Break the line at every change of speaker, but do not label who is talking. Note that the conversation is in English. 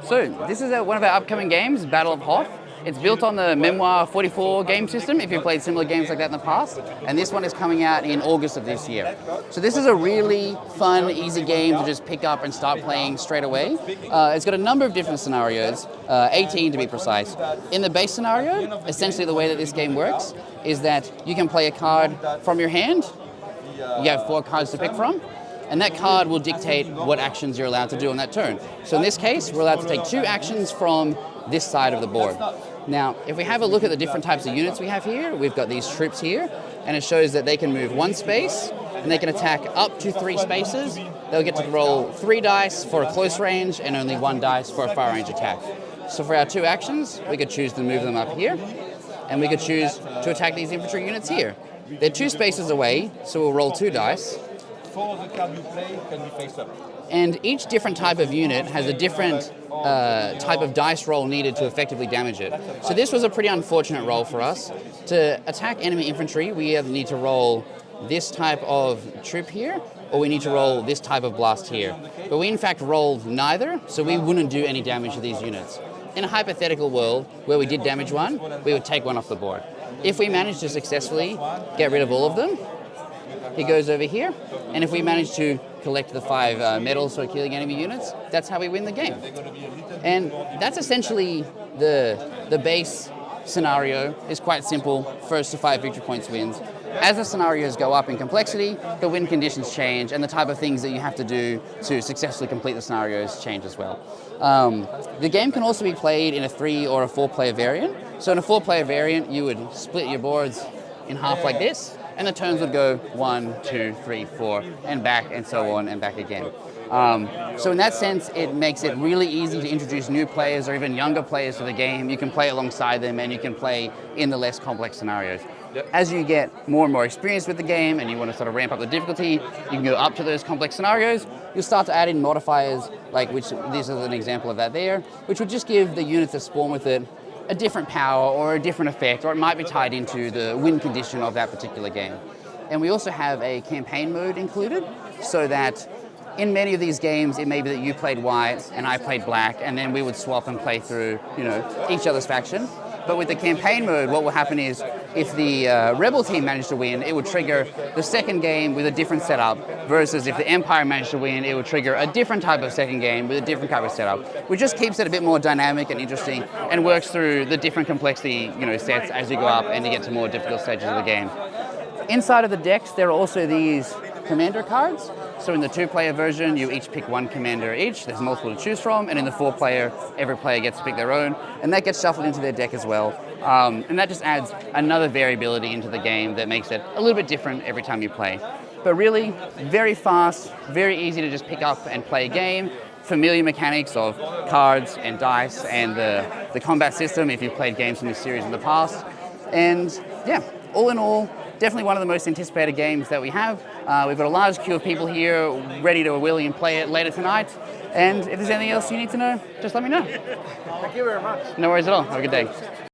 So this is one of our upcoming games, Battle of Hoth. It's built on the Memoir 44 game system, if you've played similar games like that in the past, and this one is coming out in August of this year. So this is a really fun, easy game to just pick up and start playing straight away. It's got a number of different scenarios, 18 to be precise. In the base scenario, essentially the way that this game works is that you can play a card from your hand. You have 4 cards to pick from, and that card will dictate what actions you're allowed to do on that turn. So in this case, we're allowed to take 2 actions from this side of the board. Now, if we have a look at the different types of units we have here, we've got these troops here, and it shows that they can move 1 space, and they can attack up to 3 spaces. They'll get to roll 3 dice for a close range, and only 1 dice for a far range attack. So for our 2 actions, we could choose to move them up here, and we could choose to attack these infantry units here. They're 2 spaces away, so we'll roll 2 dice.
4 of the card you play can be face up.
And each different type of unit has a different type of dice roll needed to effectively damage it. So this was a pretty unfortunate roll for us. To attack enemy infantry, we either need to roll this type of troop here, or we need to roll this type of blast here. But we in fact rolled neither, so we wouldn't do any damage to these units. In a hypothetical world where we did damage one, we would take one off the board. If we managed to successfully get rid of all of them, he goes over here, and if we manage to collect the 5 medals for killing enemy units, that's how we win the game. And that's essentially the base scenario. Is quite simple, first to 5 victory points wins. As the scenarios go up in complexity, the win conditions change, and the type of things that you have to do to successfully complete the scenarios change as well. The game can also be played in a 3 or a 4-player variant. So in a 4-player variant, you would split your boards in half like this, and the turns would go 1, 2, 3, 4, and back, and so on, and back again. So in that sense, it makes it really easy to introduce new players or even younger players to the game. You can play alongside them, and you can play in the less complex scenarios. As you get more and more experience with the game, and you want to sort of ramp up the difficulty, you can go up to those complex scenarios. You'll start to add in modifiers, like which this is an example of that there, which would just give the units that spawn with it a different power or a different effect, or it might be tied into the win condition of that particular game. And we also have a campaign mode included, so that in many of these games, it may be that you played white and I played black, and then we would swap and play through, each other's faction. But with the campaign mode, what will happen is if the Rebel team managed to win, it would trigger the second game with a different setup, versus if the Empire managed to win, it would trigger a different type of second game with a different type of setup, which just keeps it a bit more dynamic and interesting and works through the different complexity sets as you go up and you get to more difficult stages of the game. Inside of the decks, there are also these commander cards. So in the 2-player version, you each pick 1 commander each. There's multiple to choose from. And in the 4-player, every player gets to pick their own. And that gets shuffled into their deck as well. And that just adds another variability into the game that makes it a little bit different every time you play. But really, very fast, very easy to just pick up and play a game. Familiar mechanics of cards and dice and the combat system if you've played games from this series in the past. And yeah, all in all, definitely one of the most anticipated games that we have. We've got a large queue of people here ready to willing and play it later tonight. And if there's anything else you need to know, just let me know.
Thank you very much.
No worries at all. Have a good day.